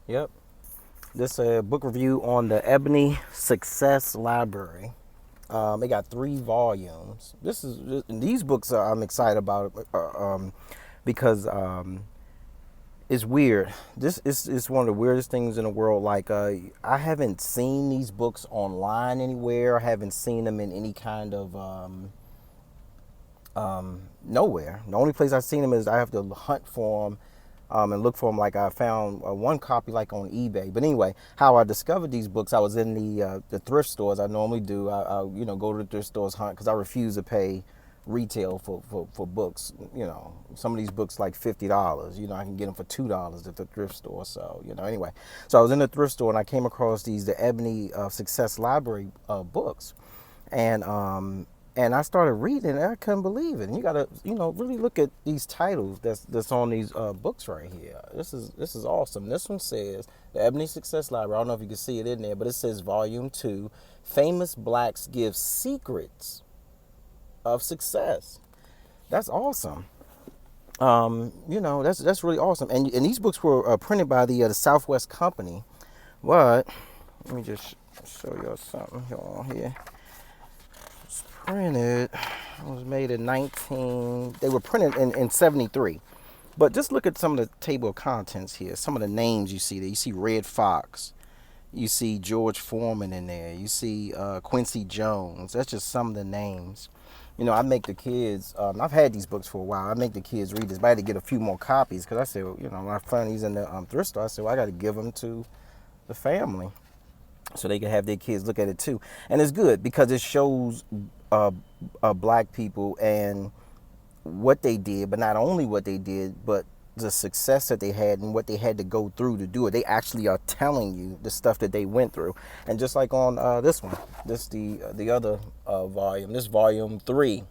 Yep. This book review on the Ebony Success Library. It got 3 volumes. These books I'm excited about because it's weird. This is one of the weirdest things in the world. Like I haven't seen these books online anywhere. I haven't seen them in any kind of nowhere. The only place I've seen them is I have to hunt for them and look for them. Like I found one copy like on eBay. But anyway, how I discovered these books, I was in the thrift stores. I normally do. I go to the thrift stores hunt because I refuse to pay retail for books. Some of these books like $50. I can get them for $2 at the thrift store. So anyway, so I was in the thrift store and I came across the Ebony Success Library books, and I started reading and I couldn't believe it. And you gotta, really look at these titles that's on these books right here. This is awesome. This one says the Ebony Success Library. I don't know if you can see it in there, but it says Volume 2, Famous Blacks Give Secrets of Success. That's awesome. That's really awesome. And these books were printed by the Southwest Company. But let me just show y'all something here. Printed. It was made in 19. They were printed in 73. But just look at some of the table of contents here. Some of the names you see there. You see Red Fox. You see George Foreman in there. You see Quincy Jones. That's just some of the names. I make the kids. I've had these books for a while. I make the kids read this. But I had to get a few more copies because I said, when I found these in the thrift store, I said, well, I got to give them to the family so they can have their kids look at it too. And it's good because it shows black people and what they did, but not only what they did, but the success that they had and what they had to go through to do it. They actually are telling you the stuff that they went through. And just like on this one, the other volume, this volume 3,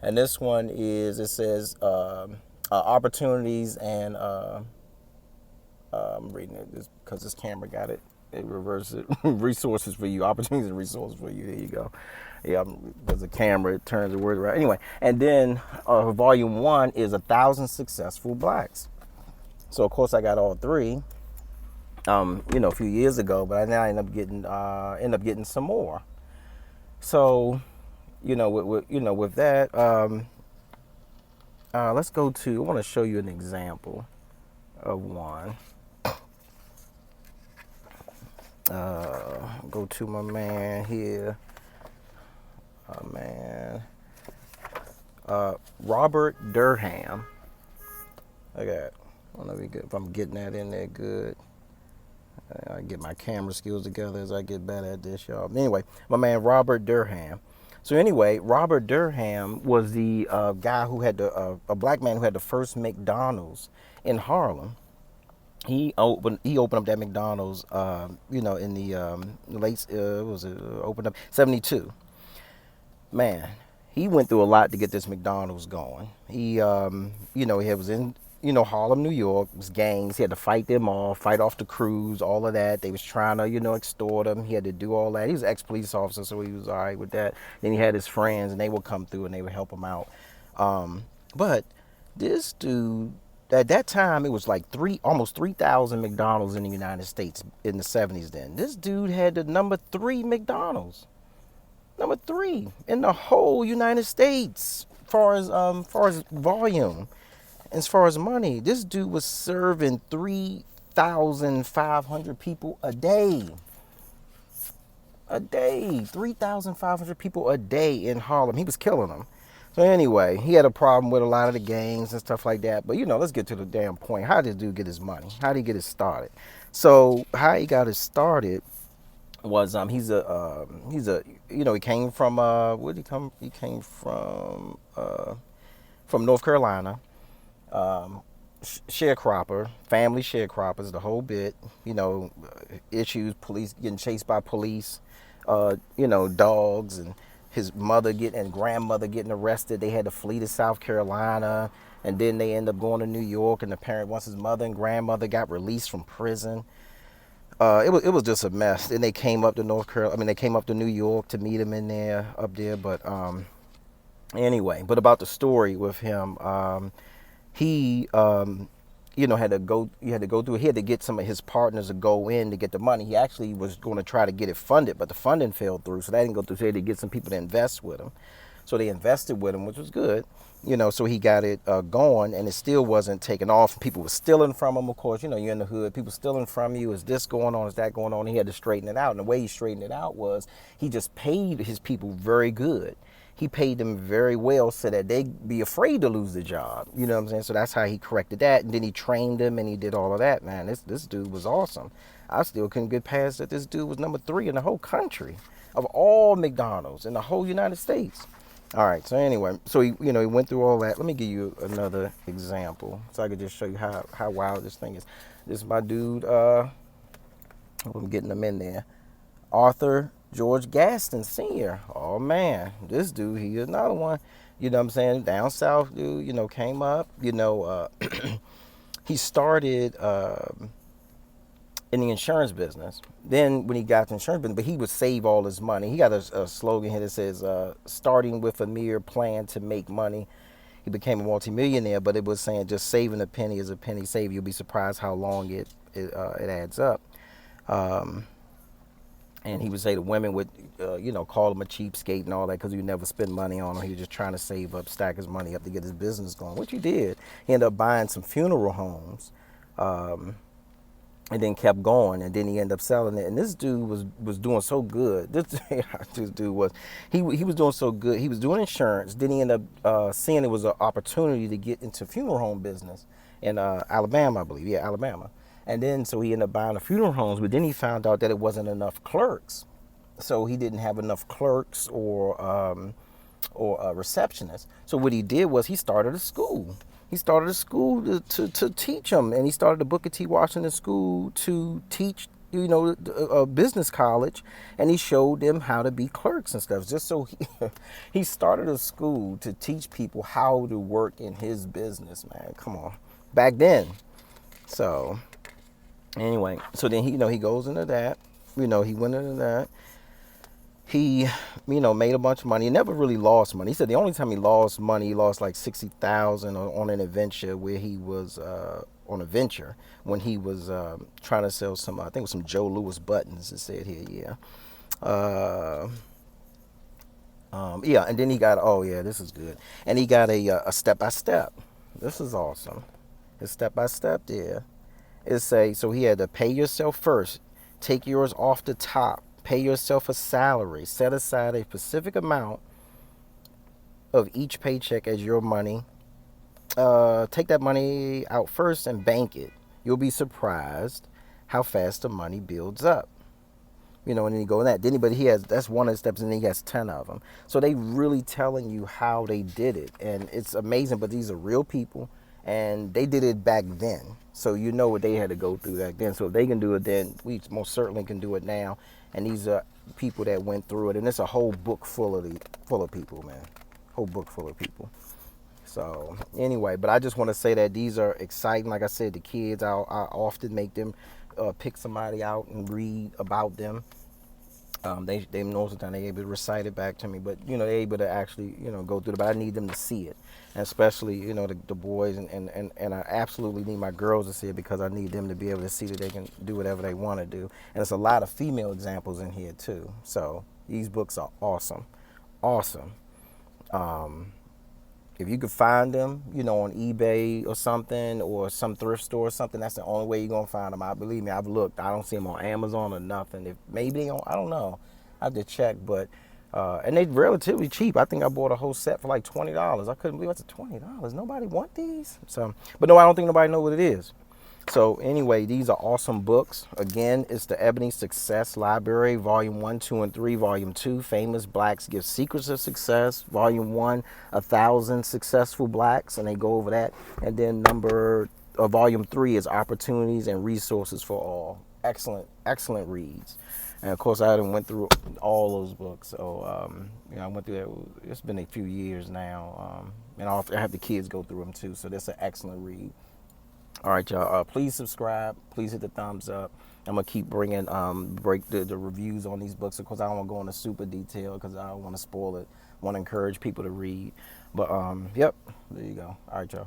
and this one it says opportunities and I'm reading it because this camera got it. It reverses it. Resources for you, opportunities and resources for you. There you go. Yeah, there's a camera. It turns the word around. Anyway, and then volume 1 is 1,000 Successful Blacks. So of course I got all 3. A few years ago, but now I end up getting some more. So, with that, let's go to. I want to show you an example of one. Go to my man here. Robert Durham. I don't know if I'm getting that in there good. I get my camera skills together as I get better at this, y'all. Anyway, my man Robert Durham. So anyway, Robert Durham was the guy who had a black man who had the first McDonald's in Harlem. He opened up that McDonald's, in the late opened up 72. Man, he went through a lot to get this McDonald's going. He was in Harlem, New York. It was gangs. He had to fight them all, fight off the crews, all of that. They was trying to extort him. He had to do all that. He was an ex-police officer, so he was all right with that. Then he had his friends, and they would come through and they would help him out. But this dude. At that time, it was like almost 3,000 McDonald's in the United States in the 70s then. This dude had the number 3 McDonald's. Number 3 in the whole United States, far as volume, as far as money. This dude was serving 3,500 people a day. 3,500 people a day in Harlem. He was killing them. So anyway, he had a problem with a lot of the gangs and stuff like that. But let's get to the damn point. How did this dude get his money? How did he get it started? So how he got it started was he came from where did he come? He came from North Carolina. Sharecropper, family sharecroppers, the whole bit. Issues, police getting chased by police. Dogs and his mother and grandmother getting arrested. They had to flee to South Carolina, and then they end up going to New York. And once his mother and grandmother got released from prison, it was just a mess. Then they came up to North Carolina. I mean, they came up to New York to meet him up there. But anyway, but about the story with him, he had to go. You had to go through. He had to get some of his partners to go in to get the money. He actually was going to try to get it funded, but the funding fell through, so that didn't go through. So he had to get some people to invest with him. So they invested with him, which was good. So he got it going, and it still wasn't taking off. People were stealing from him, of course. You're in the hood. People stealing from you. Is this going on? Is that going on? He had to straighten it out. And the way he straightened it out was he just paid his people very good. He paid them very well so that they'd be afraid to lose the job. You know what I'm saying? So that's how he corrected that. And then he trained them and he did all of that, man. This dude was awesome. I still couldn't get past that this dude was number 3 in the whole country of all McDonald's in the whole United States. All right, so anyway, so he went through all that. Let me give you another example so I could just show you how wild this thing is. This is my dude, I'm getting him in there. Arthur George Gaston Sr. Oh man, this dude, he is another one. You know what I'm saying? Down south dude, came up, he started in the insurance business. Then when he got to insurance business, but he would save all his money. He got a slogan here that says, starting with a mere plan to make money. He became a multimillionaire, but it was saying just saving a penny is a penny saved. You'll be surprised how long it adds up. And he would say the women would, call him a cheapskate and all that because he would never spend money on him. He was just trying to save up, stack his money up to get his business going, which he did. He ended up buying some funeral homes. And then kept going, and then he ended up selling it. And this dude was doing so good. This dude was, he was doing so good. He was doing insurance. Then he ended up seeing it was an opportunity to get into funeral home business in Alabama, I believe. Yeah, Alabama. And then so he ended up buying the funeral homes, but then he found out that it wasn't enough clerks. So he didn't have enough clerks or receptionists. So what he did was he started a school. He started a school to teach them, and he started the Booker T. Washington School to teach, a business college, and he showed them how to be clerks and stuff. Just so he started a school to teach people how to work in his business, man. Come on, back then. So anyway, so then he goes into that. He went into that. He, made a bunch of money. He never really lost money. He said the only time he lost money, he lost like $60,000 on an adventure where he was on a venture when he was trying to sell some, I think it was some Joe Louis buttons. It said here, yeah. Yeah, and then he got, oh yeah, this is good. And he got a step-by-step. This is awesome. His step-by-step there. So he had to pay yourself first. Take yours off the top. Pay yourself a salary. Set aside a specific amount of each paycheck as your money. Take that money out first and bank it. You'll be surprised how fast the money builds up. And then you go in that. That's one of the steps, and then he has 10 of them. So they really telling you how they did it, and it's amazing. But these are real people, and they did it back then. So you know what they had to go through back then. So if they can do it then, we most certainly can do it now. And these are people that went through it, and it's a whole book full of people, man. Whole book full of people. So anyway, but I just want to say that these are exciting. Like I said, the kids, I often make them pick somebody out and read about them. They most of the time they able to recite it back to me, but they're able to actually go through it. But I need them to see it, and especially the boys, and I absolutely need my girls to see it because I need them to be able to see that they can do whatever they want to do. And there's a lot of female examples in here too. So these books are awesome. If you could find them, on eBay or something, or some thrift store or something, that's the only way you're gonna find them. Believe me, I've looked. I don't see them on Amazon or nothing. If maybe I don't know. I have to check, but and they're relatively cheap. I think I bought a whole set for like $20. I couldn't believe it's $20. Nobody want these. So, but no, I don't think nobody know what it is. So anyway, these are awesome books. Again, it's the Ebony Success Library, Volume 1, 2, and 3. Volume 2, Famous Blacks Give Secrets of Success. Volume 1, 1,000 Successful Blacks, and they go over that. And then Volume 3 is Opportunities and Resources for All. Excellent reads. And of course, I went through all those books. So, I went through that. It's been a few years now. And I have the kids go through them too. So that's an excellent read. All right, y'all. Please subscribe. Please hit the thumbs up. I'm gonna keep bringing the reviews on these books. Of course, I don't want to go into super detail because I don't want to spoil it. I want to encourage people to read. But yep, there you go. All right, y'all.